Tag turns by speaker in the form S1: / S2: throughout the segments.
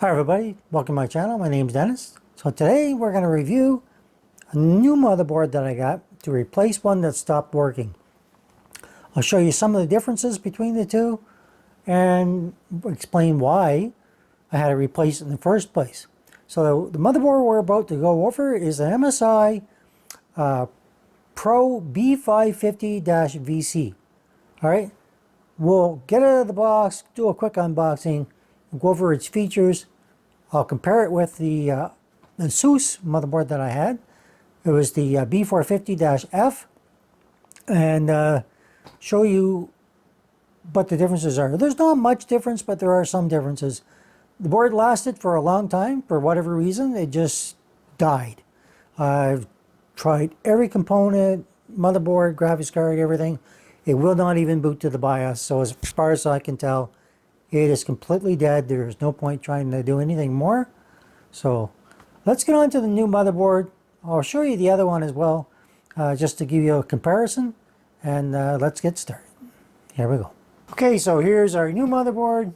S1: Hi everybody, welcome to my channel. My name's Dennis. So today we're going to review a new motherboard that I got to replace one that stopped working. I'll show you some of the differences between the two and explain why I had to replace it in the first place. So the motherboard we're about to go over is an MSI Pro B550-VC. Alright, we'll get it out of the box, do a quick unboxing, go over its features. I'll compare it with the Asus motherboard that I had. It was the B450-F, and show you what the differences are. There's not much difference, but there are some differences. The board lasted for a long time. For whatever reason, it just died. I've tried every component, motherboard, graphics card, everything. It will not even boot to the BIOS, so as far as I can tell, it is completely dead. There's no point trying to do anything more. So let's get on to the new motherboard. I'll show you the other one as well, just to give you a comparison. And let's get started. Here we go. Okay, so here's our new motherboard.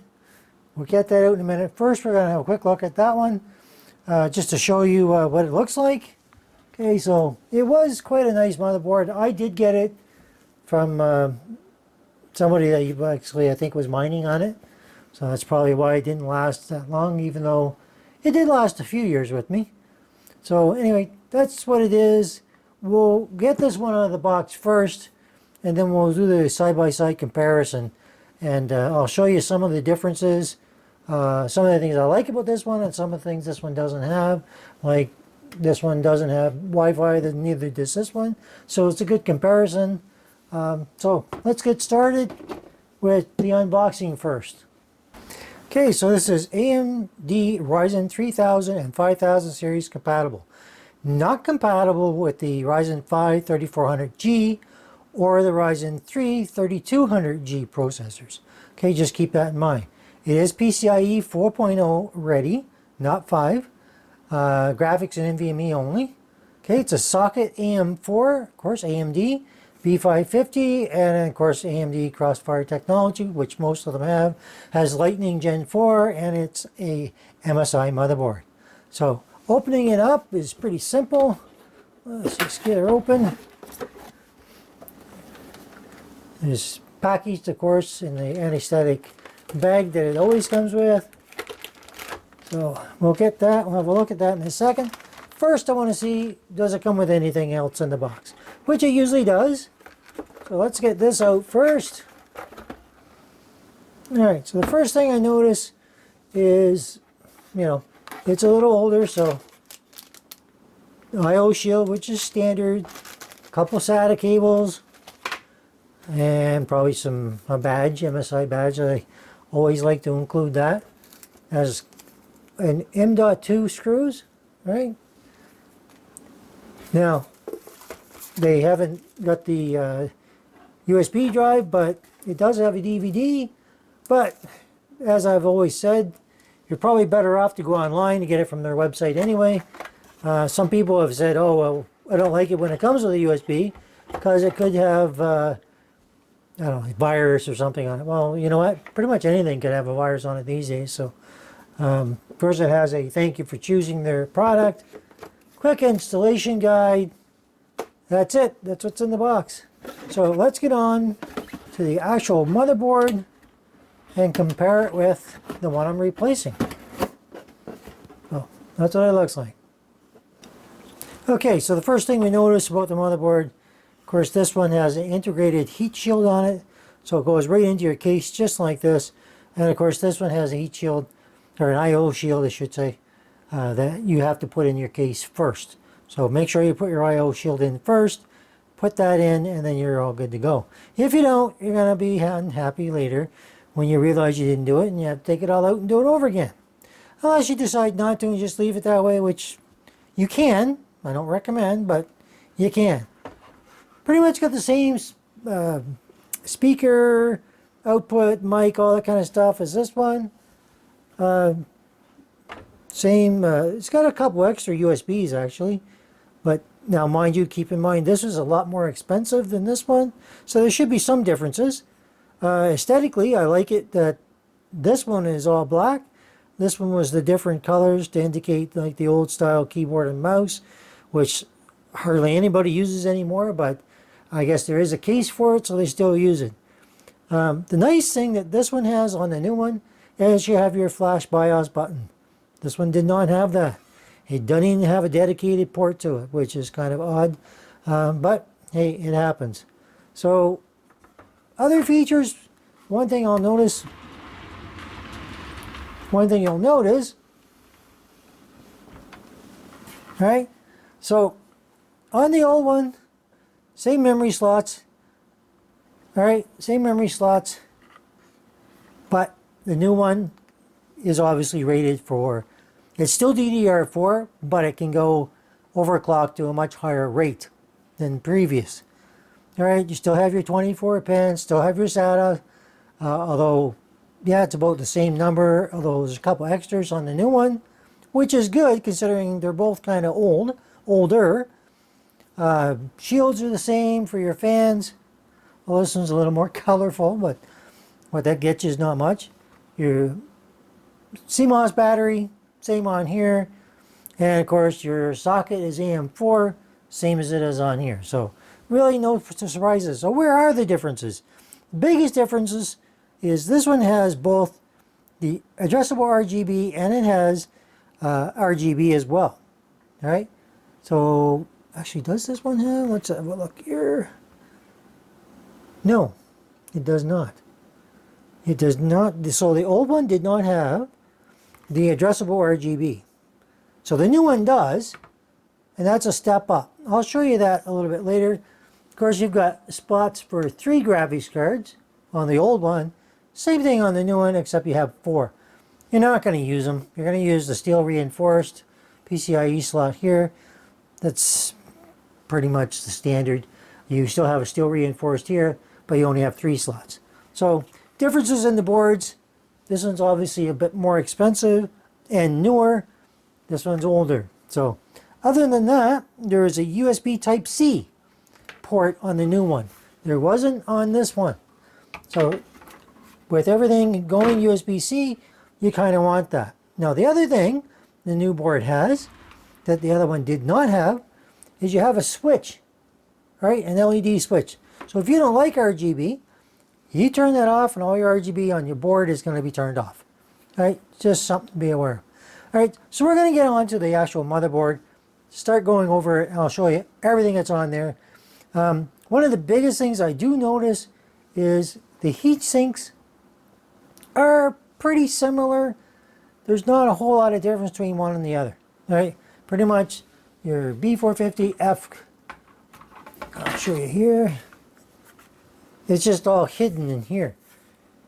S1: We'll get that out in a minute. First, we're going to have a quick look at that one, just to show you what it looks like. Okay, so it was quite a nice motherboard. I did get it from somebody that actually I think was mining on it. So that's probably why it didn't last that long, even though it did last a few years with me. So anyway, that's what it is. We'll get this one out of the box first, and then we'll do the side-by-side comparison. And I'll show you some of the differences, some of the things I like about this one, and some of the things this one doesn't have. Like this one doesn't have Wi-Fi, neither does this one. So it's a good comparison. So let's get started with the unboxing first. Okay, so this is AMD Ryzen 3000 and 5000 series compatible. Not compatible with the Ryzen 5 3400G or the Ryzen 3 3200G processors. Okay, just keep that in mind. It is PCIe 4.0 ready, not 5. Graphics and NVMe only. Okay, it's a socket AM4, of course AMD. B550, and of course AMD Crossfire technology, which most of them have, has Lightning Gen 4, and it's a MSI motherboard. So opening it up is pretty simple. Let's just get it open. It's packaged, of course, in the anesthetic bag that it always comes with. So we'll get that. We'll have a look at that in a second. First, I want to see, does it come with anything else in the box? Which it usually does. So let's get this out first. Alright, so the first thing I notice is, it's a little older, so I/O shield, which is standard, a couple SATA cables, and probably a badge, MSI badge. I always like to include that. Has an M.2 screws, right? Now, they haven't got the USB drive, but it does have a DVD. But as I've always said, you're probably better off to go online to get it from their website anyway. Some people have said, oh, well, I don't like it when it comes with a USB because it could have, I don't know, a virus or something on it. Well, you know what? Pretty much anything could have a virus on it these days. So, first it has a thank you for choosing their product, quick installation guide. That's it. That's what's in the box. So let's get on to the actual motherboard and compare it with the one I'm replacing. Oh, that's what it looks like. Okay, so the first thing we notice about the motherboard, of course, this one has an integrated heat shield on it. So it goes right into your case just like this. And of course, this one has a heat shield, or an I/O shield, I should say, that you have to put in your case first. So make sure you put your I/O shield in first, put that in, and then you're all good to go. If you don't, you're going to be unhappy later when you realize you didn't do it and you have to take it all out and do it over again. Unless you decide not to and just leave it that way, which you can. I don't recommend, but you can. Pretty much got the same speaker, output, mic, all that kind of stuff as this one. It's got a couple extra USBs actually, but now mind you, keep in mind this is a lot more expensive than this one, so there should be some differences. Aesthetically, I like it that this one is all black. This one was the different colors to indicate like the old style keyboard and mouse, which hardly anybody uses anymore, but I guess there is a case for it, so they still use it. The nice thing that this one has on the new one is you have your flash BIOS button. This one did not have that. It doesn't even have a dedicated port to it, which is kind of odd, but hey, it happens. So other features, one thing you'll notice, right? So on the old one, same memory slots, all right, same memory slots, but the new one is obviously rated for, it's still DDR4, but it can go overclock to a much higher rate than previous. All right, you still have your 24 pins, still have your SATA, although, yeah, it's about the same number, although there's a couple extras on the new one, which is good considering they're both kind of older. Shields are the same for your fans. Well, this one's a little more colorful, but what that gets you is not much. Your CMOS battery, same on here. And of course, your socket is AM4, same as it is on here. So really no surprises. So where are the differences? The biggest differences is this one has both the addressable RGB and it has RGB as well. All right. So actually, does this one have? Let's have a look here. No, it does not. It does not. So the old one did not have the addressable RGB. So the new one does, and that's a step up. I'll show you that a little bit later. Of course, you've got spots for 3 graphics cards on the old one. Same thing on the new one, except you have 4. You're not going to use them. You're going to use the steel reinforced PCIe slot here. That's pretty much the standard. You still have a steel reinforced here, but you only have 3 slots. So differences in the boards. This one's obviously a bit more expensive and newer. This one's older. So other than that, there is a USB Type-C port on the new one. There wasn't on this one. So with everything going USB-C, you kind of want that. Now the other thing the new board has that the other one did not have is you have a switch, right? An LED switch. So if you don't like RGB, you turn that off and all your RGB on your board is going to be turned off. Right? Just something to be aware of. All right, so we're going to get on to the actual motherboard, start going over it, and I'll show you everything that's on there. One of the biggest things I do notice is the heat sinks are pretty similar. There's not a whole lot of difference between one and the other. All right, pretty much your B450F, I'll show you here. It's just all hidden in here.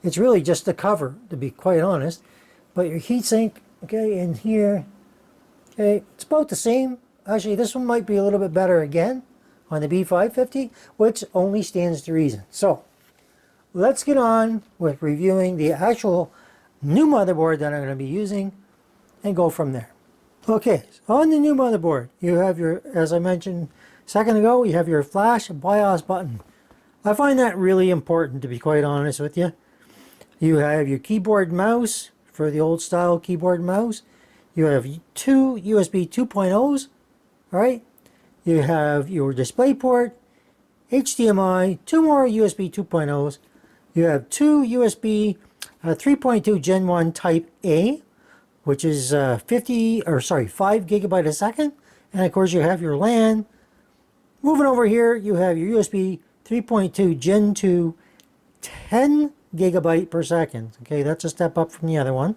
S1: It's really just the cover, to be quite honest. But your heatsink, okay, in here, okay, it's about the same. Actually, this one might be a little bit better again on the B550, which only stands to reason. So, let's get on with reviewing the actual new motherboard that I'm going to be using and go from there. Okay, so on the new motherboard, you have your, as I mentioned a second ago, you have your flash BIOS button. I find that really important, to be quite honest with you. You have your keyboard mouse for the old style keyboard mouse. You have 2 USB 2.0s, all right? You have your display port, HDMI, 2 more USB 2.0s. You have 2 USB 3.2 Gen 1 Type A, which is 5 gigabyte a second. And of course you have your LAN. Moving over here, you have your USB 3.2 Gen 2 10 gigabyte per second. Okay, that's a step up from the other one.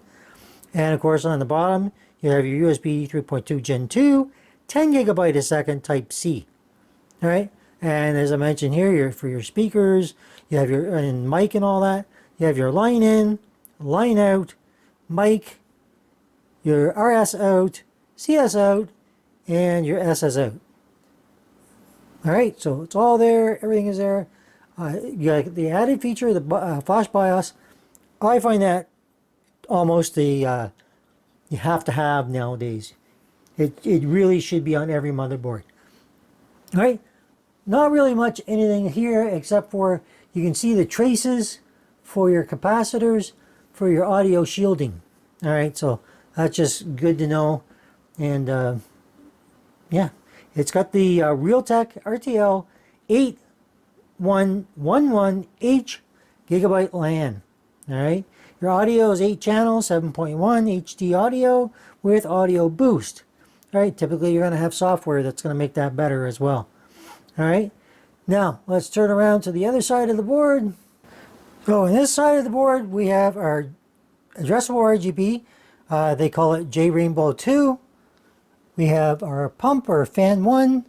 S1: And of course on the bottom, you have your USB 3.2 Gen 2 10 gigabyte a second Type C. All right, and as I mentioned here, for your speakers, you have your mic and all that. You have your line in, line out, mic, your RS out, CS out, and your SS out. All right, so it's all there. Everything is there. You got the added feature, the flash BIOS. I find that almost the you have to have nowadays. It really should be on every motherboard. All right, not really much anything here except for you can see the traces for your capacitors for your audio shielding. All right, so that's just good to know. And yeah, it's got the Realtek RTL 8111H gigabyte LAN. All right, your audio is 8 channels, 7.1 HD audio with audio boost. All right, typically you're going to have software that's going to make that better as well. All right, now let's turn around to the other side of the board. So on this side of the board, we have our addressable RGB. They call it J Rainbow 2. We have our pump or fan 1.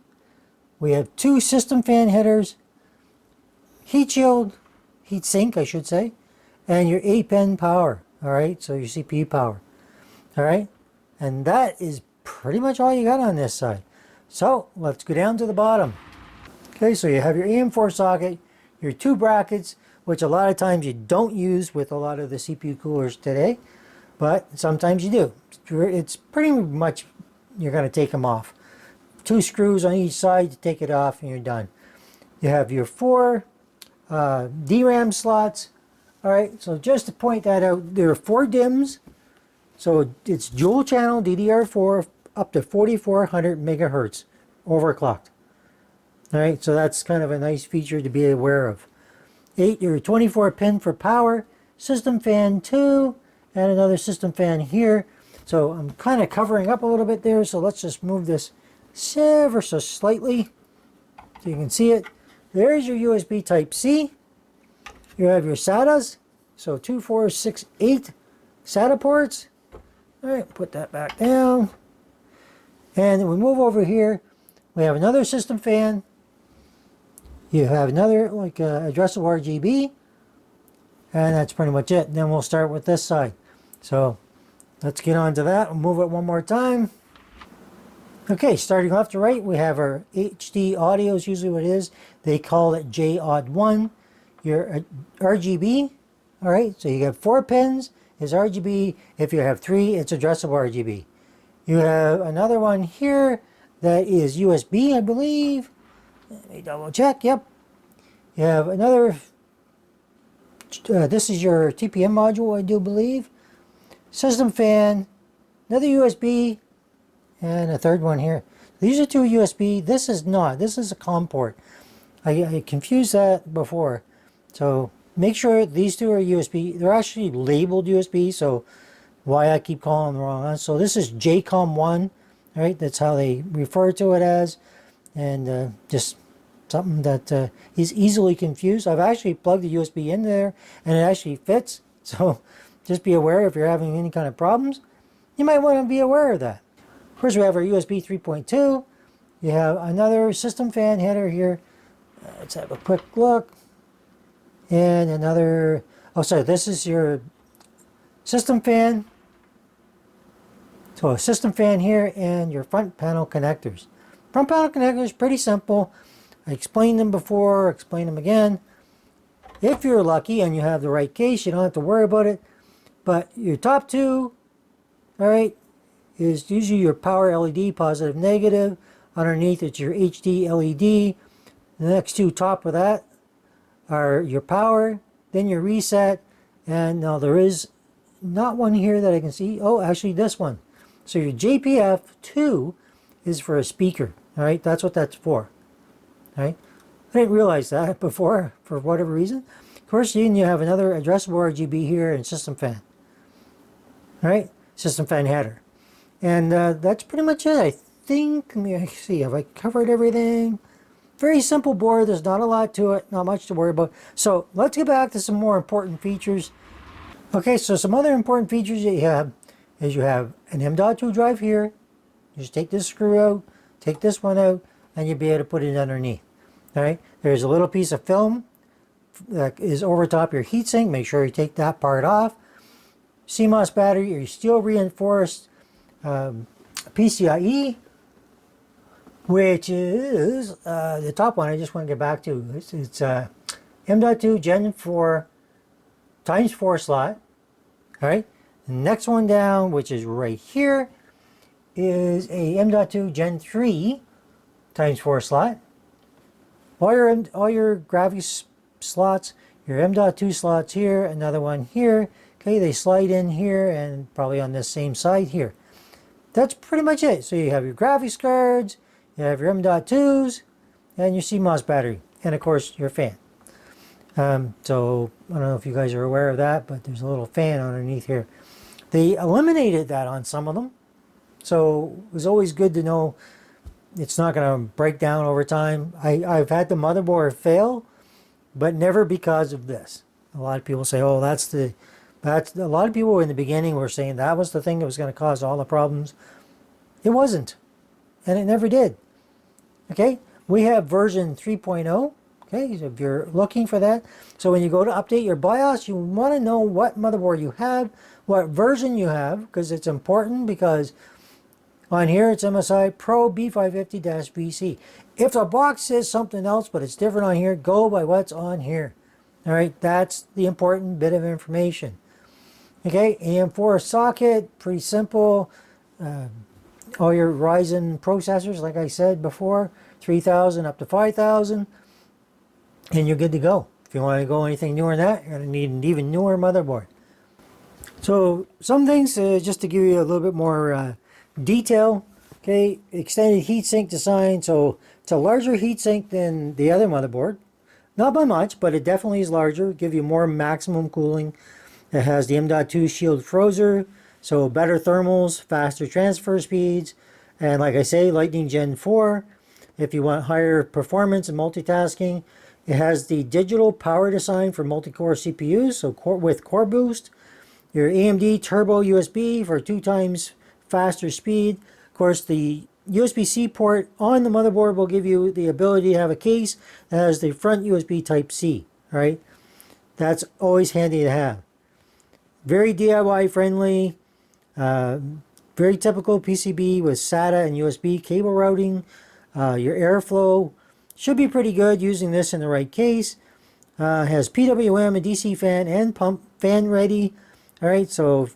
S1: We have 2 system fan headers, heat shield, heat sink, I should say, and your 8-pin power. All right, so your CPU power. All right, and that is pretty much all you got on this side. So let's go down to the bottom. Okay, so you have your AM4 socket, your 2 brackets, which a lot of times you don't use with a lot of the CPU coolers today, but sometimes you do. It's pretty much, you're going to take them off. 2 screws on each side to take it off and you're done. You have your 4 DRAM slots. All right, so just to point that out, there are 4 DIMMs. So it's dual channel DDR4 up to 4400 megahertz overclocked. All right, so that's kind of a nice feature to be aware of. 8, your 24 pin for power, system fan 2, and another system fan here. So I'm kind of covering up a little bit there, so let's just move this ever so slightly so you can see it. There's your USB type C. You have your SATAs, so 2, 4, 6, 8 SATA ports. All right, put that back down. And then we move over here. We have another system fan. You have another like addressable RGB, and that's pretty much it. Then we'll start with this side. So let's get on to that. We'll move it one more time. Okay, starting left to right, we have our HD audio is usually what it is. They call it J-Odd1. Your RGB, all right, so you have 4 pins is RGB. If you have 3, it's addressable RGB. You have another one here that is USB, I believe. Let me double check. Yep. You have another. This is your TPM module, I do believe. System fan, another USB, and a third one here. These are 2 USB. This is not. This is a COM port. I confused that before. So make sure these 2 are USB. They're actually labeled USB, so why I keep calling them wrong. So this is JCOM1, right? That's how they refer to it as. And just something that is easily confused. I've actually plugged the USB in there and it actually fits. So just be aware if you're having any kind of problems, you might want to be aware of that. First we have our USB 3.2. You have another system fan header here. Let's have a quick look. And another, oh sorry, this is your system fan. So a system fan here and your front panel connectors. Front panel connectors, pretty simple. I explained them before, explain them again. If you're lucky and you have the right case, you don't have to worry about it. But your top 2, all right, is usually your power LED, positive, negative. Underneath it's your HD LED. The next 2 top of that are your power, then your reset. And now there is not one here that I can see. Oh, actually this one. So your JPF2 is for a speaker. All right, that's what that's for. All right, I didn't realize that before for whatever reason. Of course, then you have another addressable RGB here and system fan. All right, system fan header, and that's pretty much it. I think. Let me see. Have I covered everything? Very simple board. There's not a lot to it. Not much to worry about. So let's get back to some more important features. Okay, so some other important features that you have is you have an M.2 drive here. You just take this screw out, take this one out, and you'll be able to put it underneath. All right, there's a little piece of film that is over top your heatsink. Make sure you take that part off. CMOS battery, your steel reinforced PCIe, which is the top one I just want to get back to. It's M.2 Gen 4 times 4 slot. All right, the next one down, which is right here, is a M.2 Gen 3 times 4 slot. All your graphics slots, your M.2 slots here, another one here, Okay, they slide in here and probably on this same side here. That's pretty much it. So you have your graphics cards, you have your M.2s, and your CMOS battery, and of course your fan. So I don't know if you guys are aware of that, but there's a little fan underneath here. They eliminated that on some of them, so it was always good to know it's not going to break down over time. I've had the motherboard fail, but never because of this. A lot of people say, oh, that's a lot of people in the beginning were saying that was the thing that was going to cause all the problems. It wasn't, and it never did. Okay, we have version 3.0. Okay, so if you're looking for that, so when you go to update your BIOS, you want to know what motherboard you have, what version you have, because it's important, because on here it's MSI Pro B550-VC. If the box says something else, but it's different on here, go by what's on here. All right, that's the important bit of information. Okay, AM4 socket, pretty simple. All your Ryzen processors, like I said before, 3000 up to 5000, and you're good to go. If you want to go anything newer than that, you're going to need an even newer motherboard. So some things, just to give you a little bit more detail. Okay, extended heatsink design. So it's a larger heatsink than the other motherboard. Not by much, but it definitely is larger. Give you more maximum cooling. It has the M.2 shield frozer, so better thermals, faster transfer speeds, and like I say, Lightning Gen 4. If you want higher performance and multitasking, it has the digital power design for multi-core CPUs, so with Core Boost. Your AMD Turbo USB for 2 times faster speed. Of course, the USB-C port on the motherboard will give you the ability to have a case that has the front USB Type-C, right? That's always handy to have. Very DIY friendly, very typical PCB with SATA and USB cable routing. Your airflow should be pretty good using this in the right case. Has PWM, a DC fan, and pump fan ready. All right, so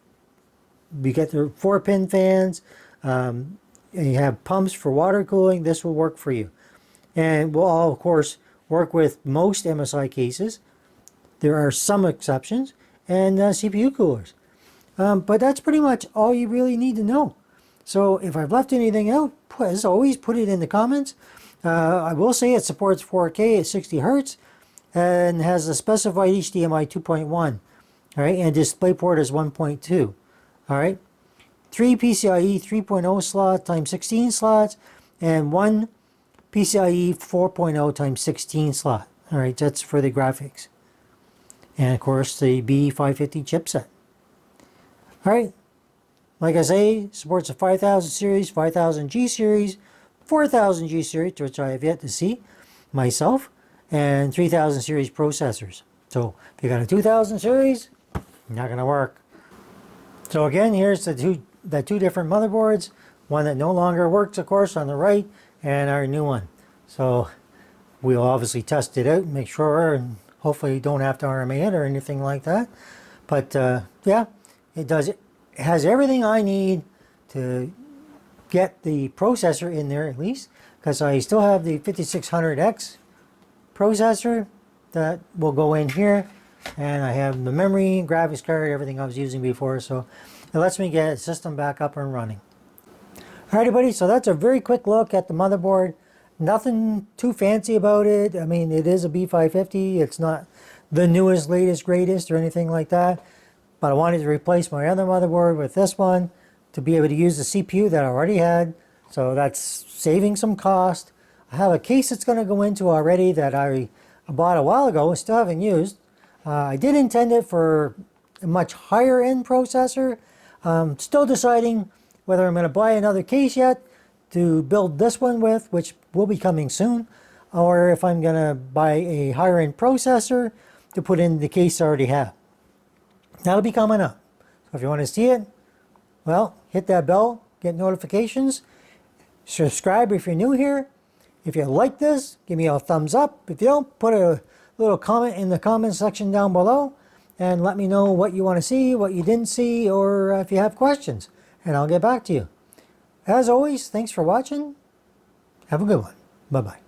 S1: you get the 4-pin fans, and you have pumps for water cooling. This will work for you. And will all, of course, work with most MSI cases. There are some exceptions, and CPU coolers. But that's pretty much all you really need to know. So if I've left anything out, as always, put it in the comments. I will say it supports 4K at 60 Hertz and has a specified HDMI 2.1. All right, and DisplayPort is 1.2. All right, 3 PCIe 3.0 slots times 16 slots, and 1 PCIe 4.0 times 16 slot. All right, that's for the graphics. And of course, the B550 chipset. All right, like I say, supports a 5000 series, 5000G series, 4000G series, which I have yet to see myself, and 3000 series processors. So if you got a 2000 series, not going to work. So again, here's the two different motherboards. One that no longer works, of course, on the right, and our new one. So we'll obviously test it out and make sure, and hopefully don't have to RMA it or anything like that. But yeah, it does. It has everything I need to get the processor in there, at least, because I still have the 5600X processor that will go in here, and I have the memory, graphics card, everything I was using before, so it lets me get the system back up and running. Alrighty, buddy, so that's a very quick look at the motherboard. Nothing too fancy about it. I mean, it is a B550. It's not the newest, latest, greatest or anything like that, but I wanted to replace my other motherboard with this one to be able to use the CPU that I already had, so that's saving some cost. I have a case that's going to go into already that I bought a while ago and still haven't used. I did intend it for a much higher end processor. Still deciding whether I'm going to buy another case yet to build this one with, which will be coming soon, or if I'm going to buy a higher end processor to put in the case I already have. That'll be coming up. So if you want to see it, well, hit that bell, get notifications, subscribe if you're new here. If you like this, give me a thumbs up. If you don't, put a little comment in the comment section down below and let me know what you want to see, what you didn't see, or if you have questions, and I'll get back to you. As always, thanks for watching. Have a good one. Bye-bye.